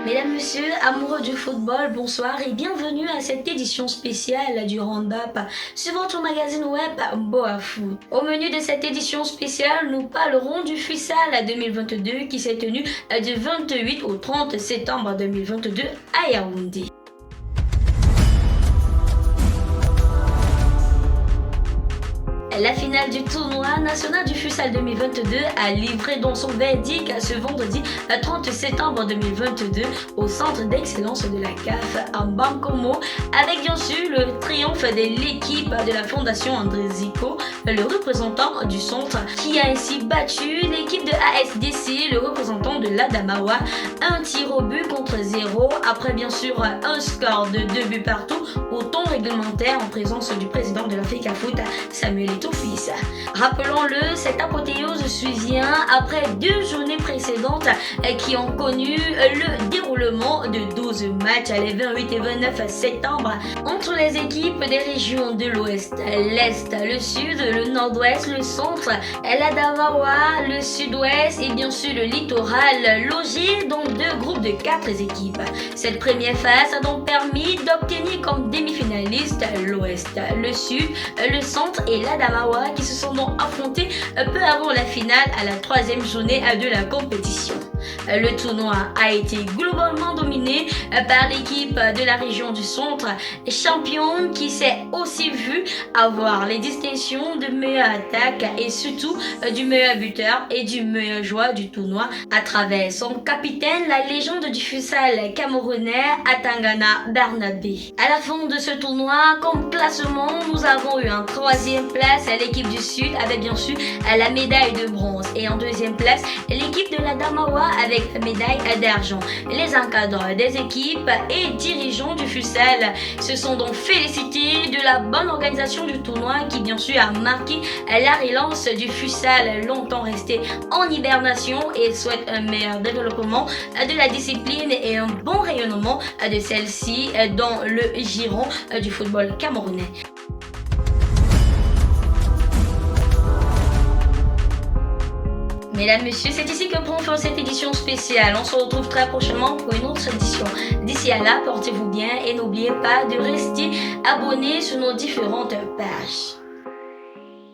Mesdames, Messieurs, amoureux du football, bonsoir et bienvenue à cette édition spéciale du Round-Up sur votre magazine web Boa Foot. Au menu de cette édition spéciale, nous parlerons du Futsal 2022 qui s'est tenu du 28 au 30 septembre 2022 à Yaoundé. La finale du tournoi national du Futsal 2022 a livré donc son verdict ce vendredi 30 septembre 2022 au centre d'excellence de la CAF à Bankomo, avec bien sûr le triomphe de l'équipe de la Fondation André Zico, le représentant du centre, qui a ainsi battu l'équipe de ASDC, le représentant de l'Adamawa, un tir au but contre 0 après bien sûr un score de 2 buts partout au temps réglementaire en présence du président de l'Africa Foot, Samuel Eto'o Fils. Rappelons-le, cette apothéose survient après 2 journées précédentes qui ont connu le déroulement de 12 matchs les 28 et 29 septembre entre les équipes des régions de l'Ouest, l'Est, le Sud, le Nord-Ouest, le Centre, l'Adamawa, le Sud-Ouest et bien sûr le littoral, logés dans 2 groupes de 4 équipes. Cette première phase a donc permis d'obtenir comme demi-finalistes l'Ouest, le Sud, le Centre et l'Adamawa qui se sont donc affrontés peu avant la finale à la 3e journée de la compétition. Le tournoi a été globalement dominé par l'équipe de la région du Centre, championne qui s'est aussi vue avoir les distinctions de meilleure attaque et surtout du meilleur buteur et du meilleur joueur du tournoi à travers son capitaine, la légende du futsal camerounais Atangana Bernabé. À la fin de ce tournoi, comme classement, nous avons eu en 3e place l'équipe du Sud avec bien sûr la médaille de bronze et en 2e place l'équipe de l'Adamawa avec la médaille d'argent. Les encadreurs des équipes et dirigeants du futsal se sont donc félicités de la bonne organisation du tournoi qui bien sûr a marqué la relance du futsal longtemps resté en hibernation et souhaitent un meilleur développement de la discipline et un bon rayonnement de celle-ci dans le giron du football camerounais. Mesdames, Messieurs, c'est ici que prend fin cette édition spéciale. On se retrouve très prochainement pour une autre édition. D'ici à là, portez-vous bien et n'oubliez pas de rester abonné sur nos différentes pages.